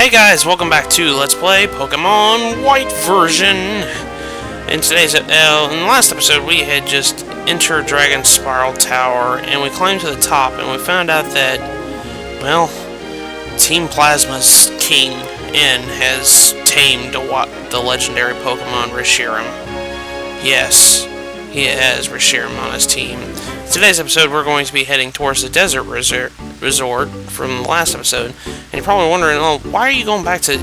Hey guys, welcome back to Let's Play Pokemon White version. In today's in the last episode, we had just entered Dragon Spiral Tower, and we climbed to the top, and we found out that, well, Team Plasma's king, N, has tamed the legendary Pokemon Reshiram. Yes, he has Reshiram on his team. In today's episode, we're going to be heading towards the Desert Resort from the last episode. And you're probably wondering, oh, why are you going back to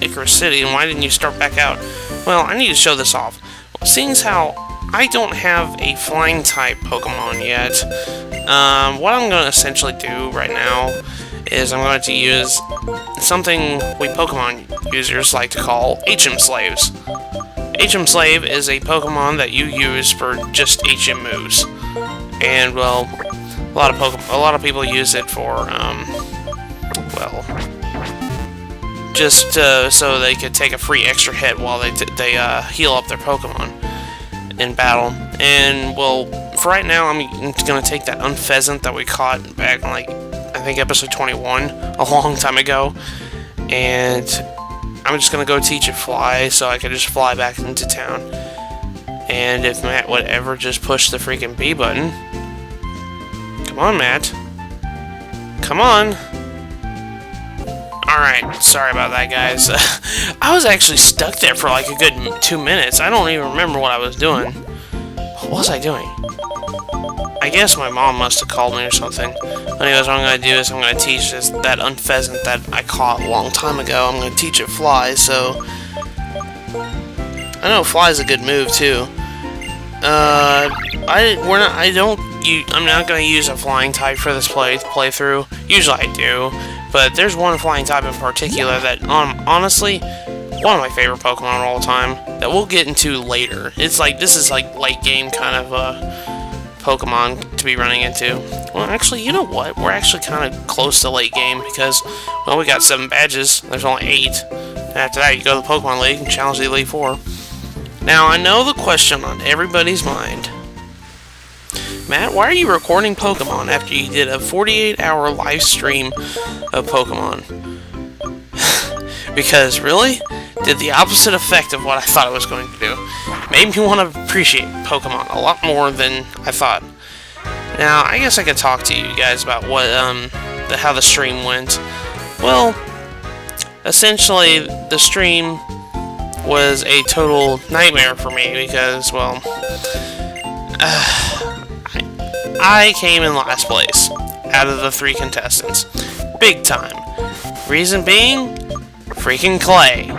Icarus City and why didn't you start back out? Well, I need to show this off. Seeing as how I don't have a flying type Pokemon yet, what I'm going to essentially do right now is I'm going to use something we Pokemon users like to call HM Slaves. HM Slave is a Pokemon that you use for just HM moves. And, well, a lot of people use it for, well, just so they could take a free extra hit while they heal up their Pokemon in battle. And, well, for right now, I'm going to take that Unfezant that we caught back in, like, I think episode 21, a long time ago, and I'm just going to go teach it Fly so I can just fly back into town. And if Matt would ever just push the freaking B button. Come on, Matt. Come on. Alright, sorry about that, guys. I was actually stuck there for like a good 2 minutes. I don't even remember what I was doing. What was I doing? I guess my mom must have called me or something. Anyways, what I'm going to do is I'm going to teach that Unfezant that I caught a long time ago. I'm going to teach it Fly, so I know Fly's a good move too. I'm not going to use a flying type for this playthrough. Usually I do, but there's one flying type in particular that, honestly, one of my favorite Pokemon of all time that we'll get into later. It's like, this is like late game kind of Pokemon to be running into. Well, actually, you know what? We're actually kind of close to late game because, well, we got 7 badges. There's only 8. And after that, you go to the Pokemon League and challenge the Elite Four. Now, I know the question on everybody's mind. Matt, why are you recording Pokemon after you did a 48-hour live stream of Pokemon? Because, really? Did the opposite effect of what I thought it was going to do. Made me want to appreciate Pokemon a lot more than I thought. Now, I guess I could talk to you guys about what, how the stream went. Well, essentially, the stream was a total nightmare for me because, well, I came in last place out of the 3 contestants. Big time. Reason being, freaking Clay.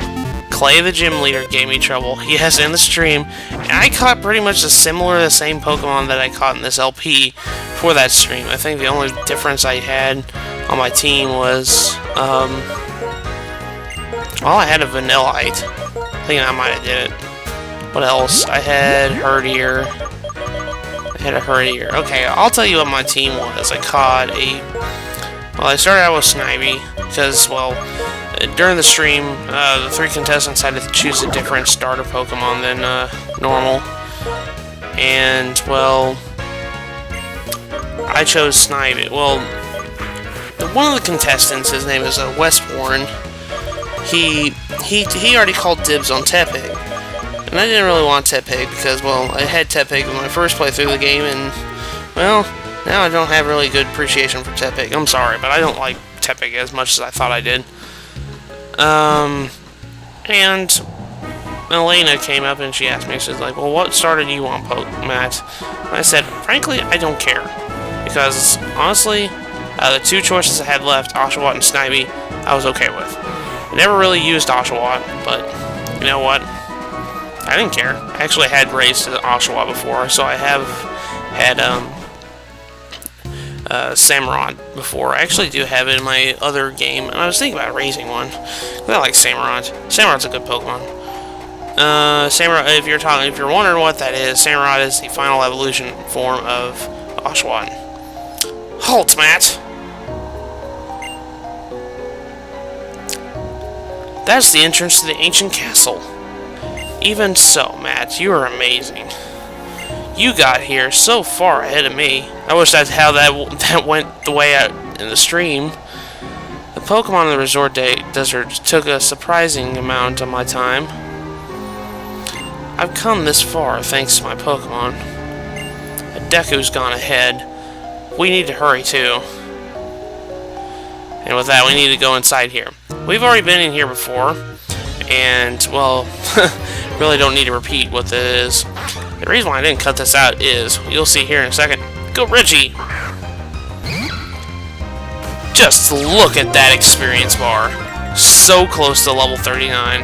Clay, the gym leader, gave me trouble. Yes, in the stream. And I caught pretty much the same Pokemon that I caught in this LP for that stream. I think the only difference I had on my team was, well, I had a Vanillite. I think I might have did it. What else? I had Herdier. Okay, I'll tell you what my team was. I caught well, I started out with Snivy, because, well, during the stream, the 3 contestants had to choose a different starter Pokemon than normal. And, well, I chose Snivy. Well, one of the contestants, his name is West Warren, he already called dibs on Tepig. And I didn't really want Tepig because, well, I had Tepig in my first playthrough of the game, and, well, now I don't have really good appreciation for Tepig. I'm sorry, but I don't like Tepig as much as I thought I did. And Elena came up and she asked me, she's like, well, what starter do you want, Matt? And I said, frankly, I don't care. Because, honestly, the 2 choices I had left, Oshawott and Snivy, I was okay with. I never really used Oshawott, but you know what? I didn't care. I actually had raised Oshawott before, so I have had Samurott before. I actually do have it in my other game, and I was thinking about raising one. I like Samurott. Samurott's a good Pokemon. Samurott, if you're wondering what that is, Samurott is the final evolution form of Oshawott. Halt, Matt! That's the entrance to the ancient castle. Even so, Matt, you are amazing. You got here so far ahead of me. I wish that's how that went the way out in the stream. The Pokemon in the Resort Desert took a surprising amount of my time. I've come this far thanks to my Pokemon. Deku's gone ahead. We need to hurry too. And with that, we need to go inside here. We've already been in here before, and, well, really don't need to repeat what this is. The reason why I didn't cut this out is, you'll see here in a second. Go Reggie! Just look at that experience bar. So close to level 39.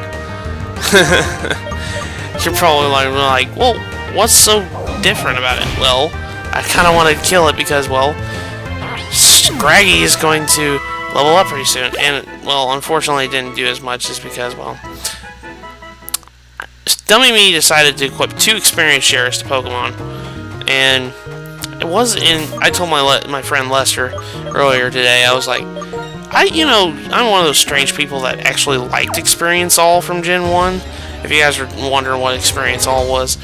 You're probably like, well, what's so different about it? Well, I kind of want to kill it because, well, Scraggy is going to level up pretty soon. And, well, unfortunately it didn't do as much just because, well, Dummy Me decided to equip 2 experience shares to Pokemon. And it was I told my friend Lester earlier today, I was like, I'm one of those strange people that actually liked Experience All from Gen 1. If you guys are wondering what Experience All was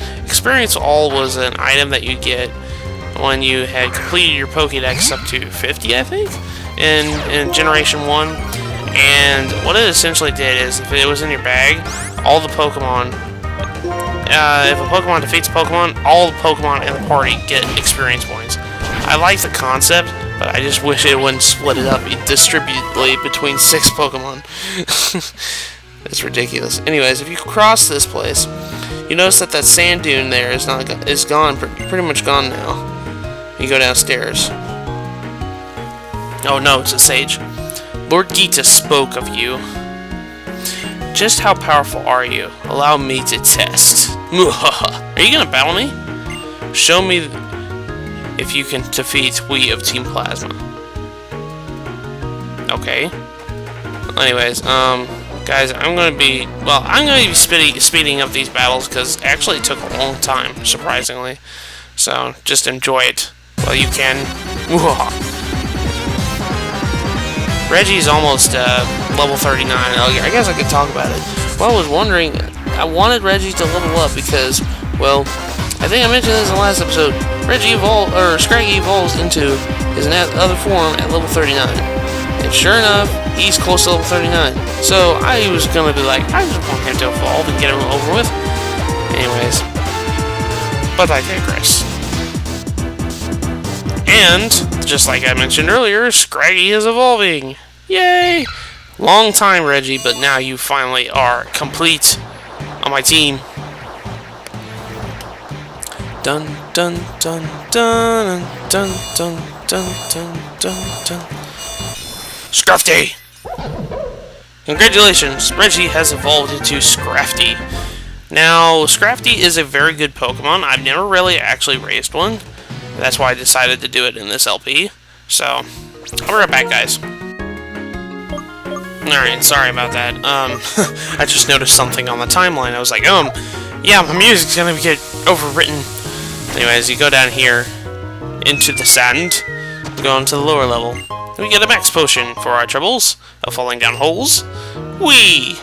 an item that you get when you had completed your Pokédex up to 50, I think, in Generation 1. And what it essentially did is, if it was in your bag, all the Pokemon, if a Pokemon defeats a Pokemon, all the Pokemon in the party get experience points. I like the concept, but I just wish it wouldn't split it up distributely between 6 Pokemon. It's ridiculous. Anyways, if you cross this place, you notice that sand dune there is gone, pretty much gone now. You go downstairs. Oh no, it's a sage. Lord Gita spoke of you. Just how powerful are you? Allow me to test. Are you gonna battle me? Show me if you can defeat we of Team Plasma. Okay. Anyways, guys, I'm gonna be speeding up these battles because actually it took a long time, surprisingly. So just enjoy it while you can. Reggie's almost level 39. I guess I could talk about it. Well, I was wondering, I wanted Reggie to level up because, well, I think I mentioned this in the last episode. Scraggy evolves into his other form at level 39. And sure enough, he's close to level 39. So I was gonna be like, I just want him to evolve and get him over with. Anyways, but I digress. And, just like I mentioned earlier, Scraggy is evolving. Yay! Long time, Reggie, but now you finally are complete on my team. Dun dun dun dun dun dun dun dun dun dun. Scrafty! Congratulations, Reggie has evolved into Scrafty. Now, Scrafty is a very good Pokemon. I've never really actually raised one. That's why I decided to do it in this LP. So, I'll be right back, guys. Alright, sorry about that. I just noticed something on the timeline. I was like, yeah, my music's gonna get overwritten. Anyways, you go down here, into the sand, go into the lower level. We get a max potion for our troubles of falling down holes. Whee!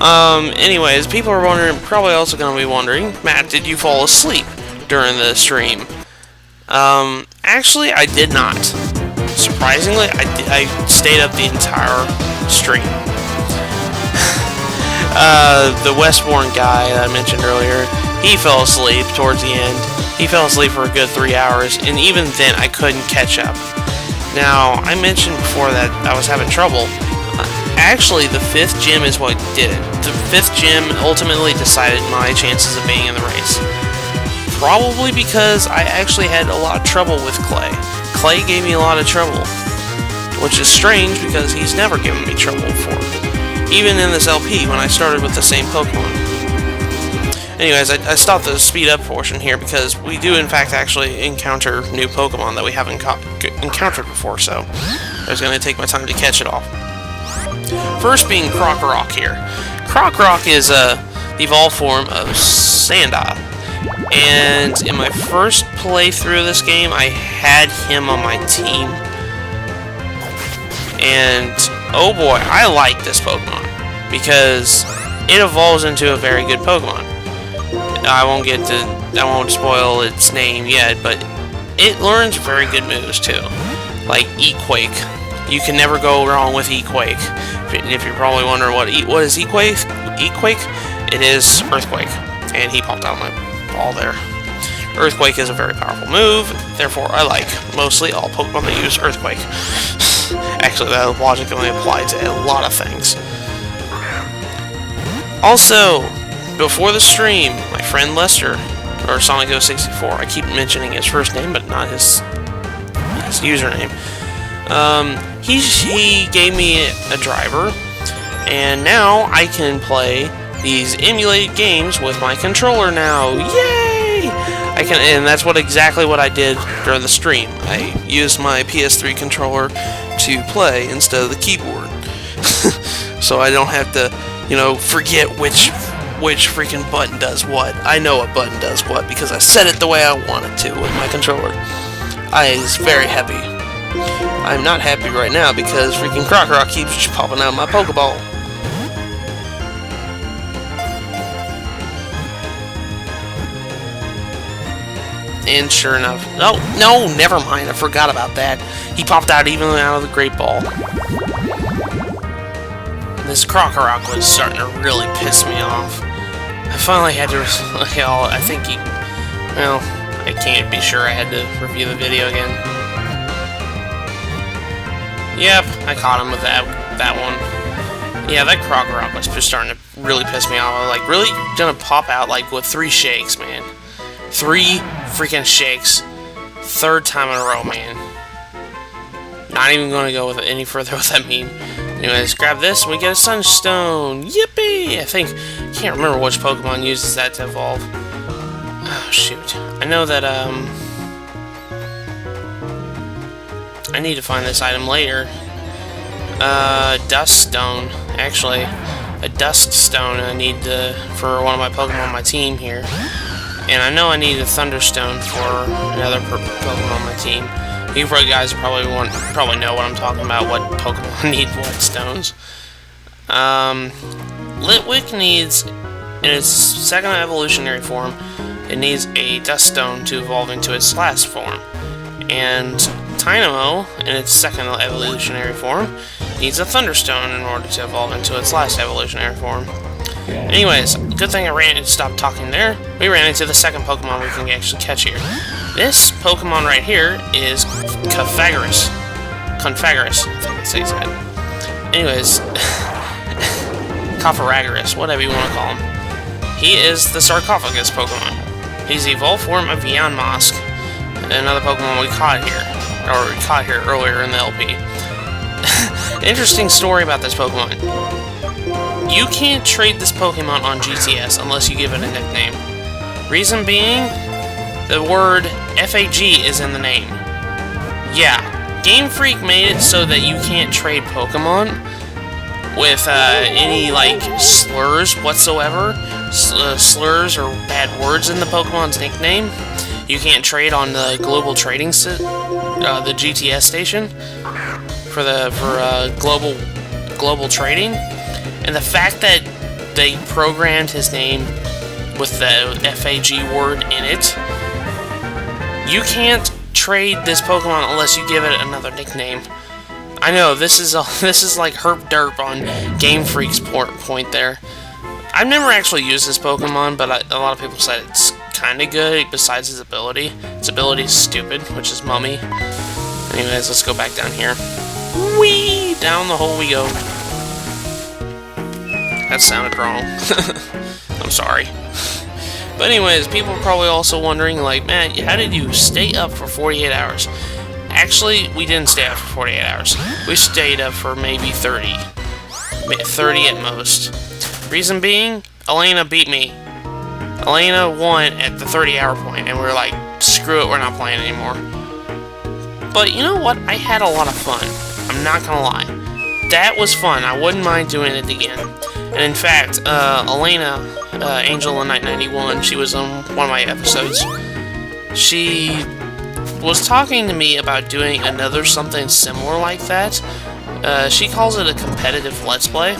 Anyways, people are wondering, probably also gonna be wondering, Matt, did you fall asleep during the stream? Actually, I did not. Surprisingly, I stayed up the entire stream. The Westbourne guy that I mentioned earlier, he fell asleep towards the end. He fell asleep for a good 3 hours, and even then, I couldn't catch up. Now, I mentioned before that I was having trouble. Actually, the 5th gym is what did it. The 5th gym ultimately decided my chances of being in the race. Probably because I actually had a lot of trouble with Clay. Clay gave me a lot of trouble, which is strange because he's never given me trouble before. Even in this LP when I started with the same Pokemon. Anyways, I stopped the speed up portion here because we do in fact actually encounter new Pokemon that we haven't encountered before, so I was going to take my time to catch it all. First being Krokorok here. Krokorok is the evolved form of Sandile. And in my first playthrough of this game, I had him on my team. And, oh boy, I like this Pokemon. Because it evolves into a very good Pokemon. I won't spoil its name yet, but it learns very good moves too. Like Equake. You can never go wrong with Equake. If you're probably wondering what is Equake? It is Earthquake, and he popped out my ball there. Earthquake is a very powerful move, therefore I like mostly all Pokemon that use Earthquake. Actually, that logic only applies to a lot of things. Also, before the stream, my friend Lester, or Sonic064, I keep mentioning his first name, but not his username. He gave me a driver, and now I can play these emulated games with my controller now. Yay! And that's exactly what I did during the stream. I used my PS3 controller to play instead of the keyboard, so I don't have to, forget which freaking button does what. I know what button does what because I set it the way I want it to with my controller. I was very happy. I'm not happy right now because freaking Crocorock keeps popping out my Pokeball. And sure enough, no, never mind. I forgot about that. He popped out even out of the Great Ball. This Crocorock was starting to really piss me off. I finally had to, I think I can't be sure. I had to review the video again. Yep, I caught him with that one. Yeah, that Crocorock was just starting to really piss me off. I was like, really gonna pop out with 3 shakes, man. 3 freaking shakes. 3rd time in a row, man. Not even gonna go with it any further with that meme. Anyways, grab this and we get a Sunstone. Yippee! I can't remember which Pokemon uses that to evolve. Oh, shoot. I know that, I need to find this item later. Dusk Stone. Actually, a Dusk Stone I need for one of my Pokemon on my team here. And I know I need a Thunderstone for another Pokemon on my team. You guys probably know what I'm talking about, what Pokemon need what stones. Litwick needs, in its 2nd evolutionary form, it needs a Dust Stone to evolve into its last form. And Tynamo, in its 2nd evolutionary form, needs a Thunderstone in order to evolve into its last evolutionary form. Anyways, good thing I stopped talking there. We ran into the 2nd Pokemon we can actually catch here. This Pokemon right here is Confagorous, I think it says that. Anyways, Cofagorous, whatever you want to call him. He is the Sarcophagus Pokemon. He's the evolved form of Yamask, another Pokemon we caught here earlier in the LP. Interesting story about this Pokemon. You can't trade this Pokemon on GTS unless you give it a nickname. Reason being, the word FAG is in the name. Yeah, Game Freak made it so that you can't trade Pokemon with any, slurs whatsoever. Slurs or bad words in the Pokemon's nickname. You can't trade on the global trading the GTS station for global trading. And the fact that they programmed his name with the FAG word in it, you can't trade this Pokemon unless you give it another nickname. I know, this is like herp derp on Game Freak's point there. I've never actually used this Pokemon, but a lot of people said it's kind of good besides his ability. His ability is stupid, which is Mummy. Anyways, let's go back down here. Whee! Down the hole we go. That sounded wrong. I'm sorry. But anyways, people are probably also wondering, man, how did you stay up for 48 hours? Actually, we didn't stay up for 48 hours. We stayed up for maybe 30. 30 at most. Reason being, Elena beat me. Elena won at the 30-hour point, and we were like, screw it, we're not playing anymore. But you know what? I had a lot of fun. I'm not gonna lie. That was fun. I wouldn't mind doing it again. And in fact, Elena, Angel of Night 91, she was on one of my episodes. She was talking to me about doing another something similar like that. She calls it a competitive Let's Play.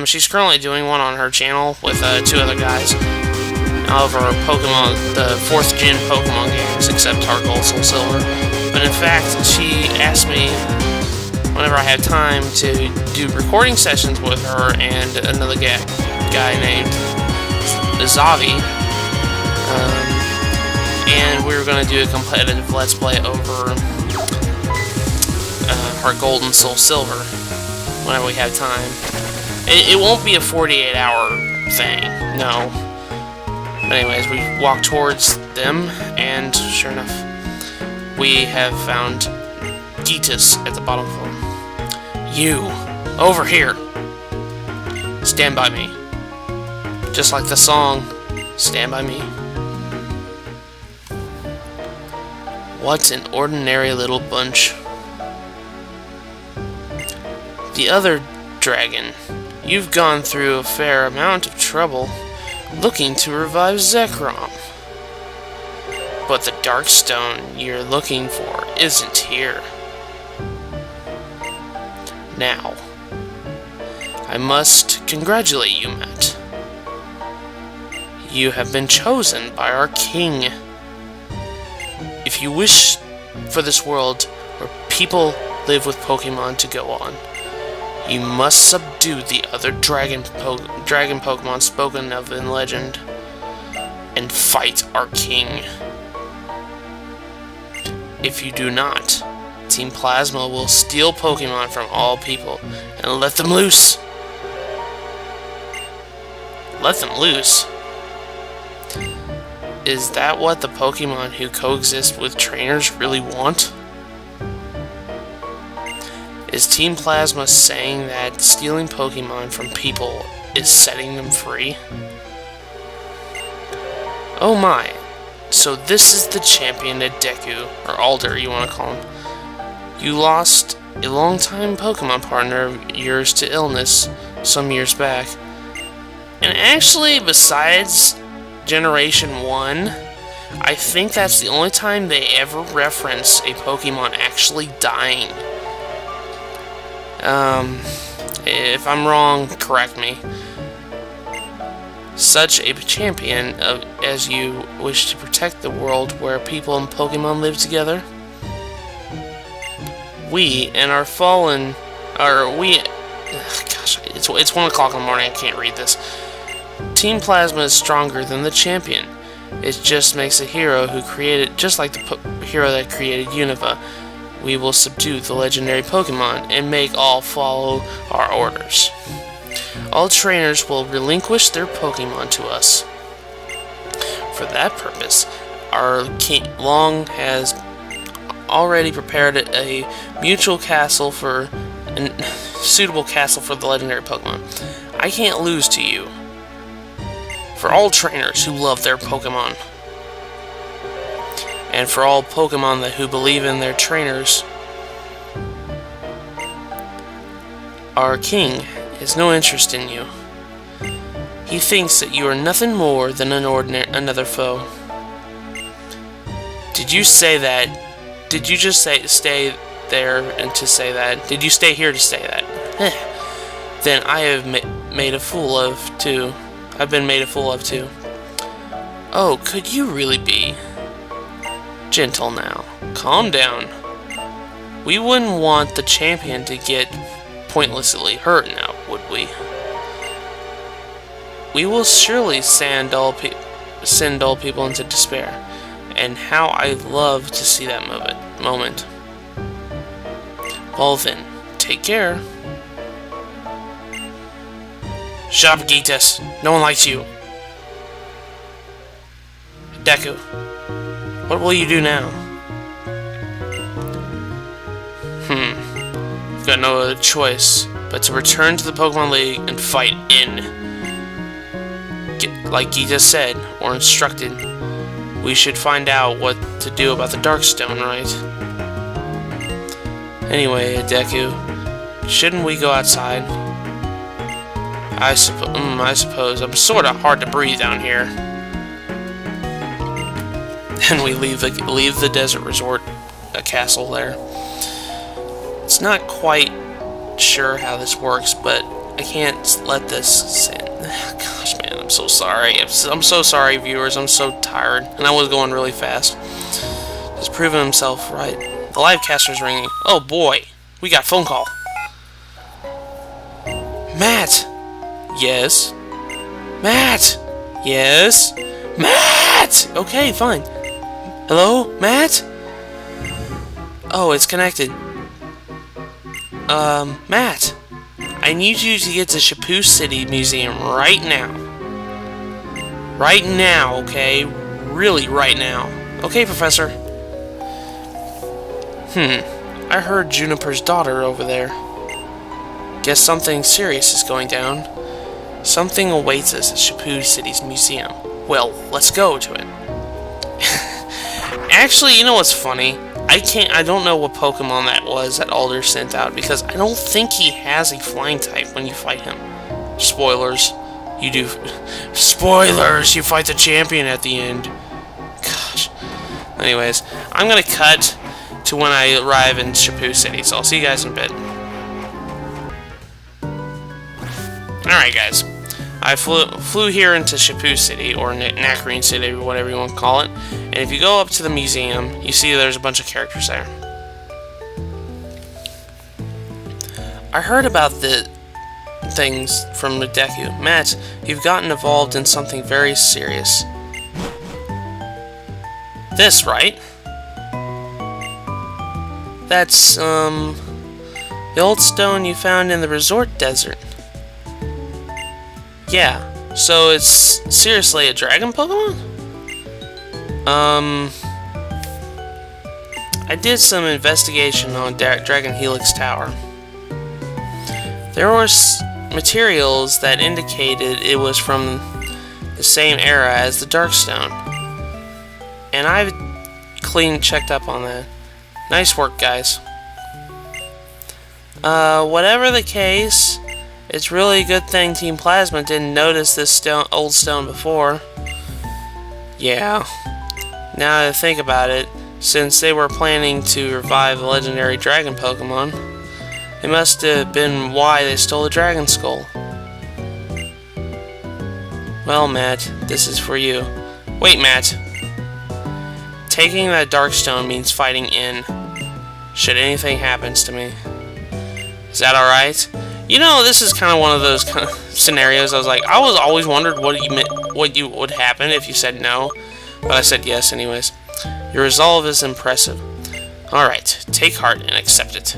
She's currently doing one on her channel with 2 other guys of her Pokemon, the 4th gen Pokemon games, except Heart Gold, Soul Silver. But in fact, she asked me whenever I have time to do recording sessions with her and another guy named Zavi. And we were going to do a competitive Let's Play over our Gold and Soul Silver whenever we have time. It won't be a 48-hour thing, no. But anyways, we walk towards them, and sure enough, we have found Geetus at the bottom floor. You, over here. Stand by me. Just like the song, Stand By Me. What an ordinary little bunch. The other dragon, you've gone through a fair amount of trouble looking to revive Zekrom. But the dark stone you're looking for isn't here. Now, I must congratulate you, Matt. You have been chosen by our king. If you wish for this world where people live with Pokemon to go on, you must subdue the other dragon Pokemon spoken of in legend, and fight our king. If you do not, Team Plasma will steal Pokemon from all people and let them loose. Let them loose? Is that what the Pokemon who coexist with trainers really want? Is Team Plasma saying that stealing Pokemon from people is setting them free? Oh my, so this is the champion Deku, or Alder you want to call him. You lost a long-time Pokemon partner of yours to illness some years back. And actually, besides Generation 1, I think that's the only time they ever reference a Pokemon actually dying. If I'm wrong, correct me. Such a champion as you wish to protect the world where people and Pokemon live together? We and our fallen... Gosh, it's 1 o'clock in the morning, I can't read this. Team Plasma is stronger than the champion. It just makes a hero who created... Just like the hero that created Unova. We will subdue the legendary Pokemon and make all follow our orders. All trainers will relinquish their Pokemon to us. For that purpose, our King Long has already prepared a suitable castle for the legendary Pokemon. I can't lose to you. For all trainers who love their Pokemon. And for all Pokemon who believe in their trainers, our king has no interest in you. He thinks that you are nothing more than another foe. Did you say that? Did you just stay there and to say that? Did you stay here to say that? Then I have made a fool of too. I've been made a fool of too. Oh, could you really be? Gentle now. Calm down. We wouldn't want the champion to get pointlessly hurt now, would we? We will surely send dull people into despair. And how I love to see that moment. Well then, take care. Shut up, Geetus. No one likes you. Deku. What will you do now? You've got no other choice but to return to the Pokemon League and fight like Geeta said, or instructed. We should find out what to do about the Darkstone, right? Anyway, Deku, shouldn't we go outside? I suppose. I'm sort of hard to breathe down here. And we leave the desert resort, a castle there. It's not quite sure how this works, but I can't let this sit. Gosh, man, I'm so sorry. I'm so sorry, viewers. I'm so tired, and I was going really fast. Just proving himself right. The live caster's ringing. Oh boy, We got a phone call. Matt! Yes? Matt! Yes? Matt! Okay, fine. Hello? Matt? Oh, it's connected. Matt. I need you to get to Shapu City Museum right now. Right now, okay? Really right now. Okay, Professor. I heard Juniper's daughter over there. Guess something serious is going down. Something awaits us at Shapu City's museum. Well, let's go to it. Actually, you know what's funny? I don't know what Pokemon that was that Alder sent out, because I don't think he has a flying type when you fight him. Spoilers. You do. Spoilers! You fight the champion at the end. Gosh. Anyways, I'm gonna cut to when I arrive in Shapu City, so I'll see you guys in a bit. Alright guys, I flew here into Shapu City, or Nacrene City, or whatever you want to call it, and if you go up to the museum, you see there's a bunch of characters there. I heard about the things from Deku. Matt, you've gotten involved in something very serious. This, right? That's, the old stone you found in the resort desert. Yeah, so it's seriously a dragon Pokemon? I did some investigation on Dragon Helix Tower. There were materials that indicated it was from the same era as the Darkstone. And I've checked up on that. Nice work, guys. Whatever the case, it's really a good thing Team Plasma didn't notice this old stone before. Yeah. Now that I think about it, since they were planning to revive the legendary dragon Pokemon, it must have been why they stole the Dragon Skull. Well, Matt, this is for you. Wait, Matt. Taking that Darkstone means fighting in, should anything happens to me. Is that alright? You know, this is kind of one of those kind of scenarios. I was always wondered what would happen if you said no, but I said yes anyways. Your resolve is impressive. Alright, take heart and accept it.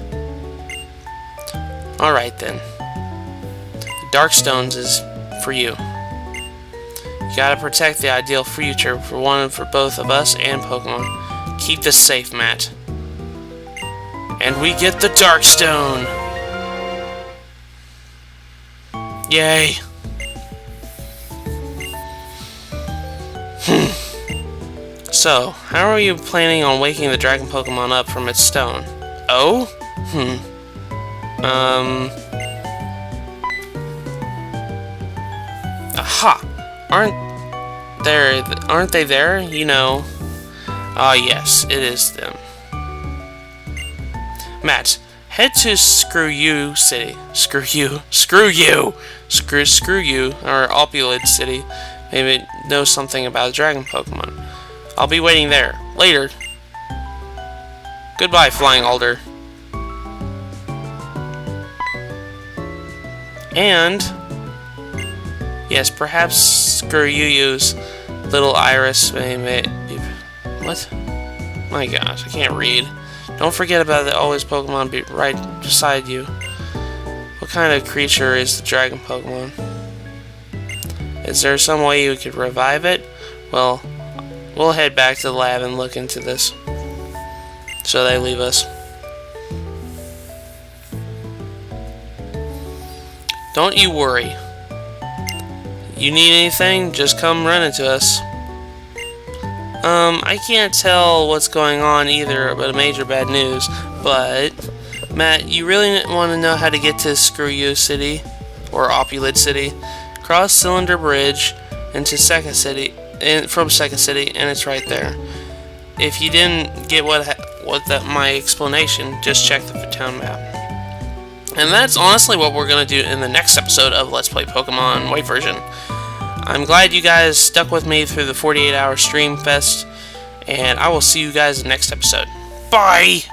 Alright then. The Darkstones is for you. You gotta protect the ideal future for both of us and Pokemon. Keep this safe, Matt. And we get the Darkstone! Yay! So, how are you planning on waking the dragon Pokemon up from its stone? Oh? Aha! Aren't they there? You know. Ah, yes, it is them. Matt, head to Screw You City. Screw you, or Opulid City. Maybe know something about a dragon Pokemon. I'll be waiting there. Later. Goodbye, Flying Alder. And yes, perhaps Screw Yu's little Iris may be... What? My gosh, I can't read. Don't forget about the always Pokemon be right beside you. What kind of creature is the dragon Pokemon? Is there some way you could revive it? Well, we'll head back to the lab and look into this. So they leave us. Don't you worry. You need anything, just come running to us. I can't tell what's going on either, but major bad news. But, Matt, you really want to know how to get to Screw You City, or Opulid City. Cross Cylinder Bridge into Second City, from Second City, and it's right there. If you didn't get my explanation, just check the town map. And that's honestly what we're going to do in the next episode of Let's Play Pokemon White Version. I'm glad you guys stuck with me through the 48-hour stream fest, and I will see you guys in the next episode. Bye!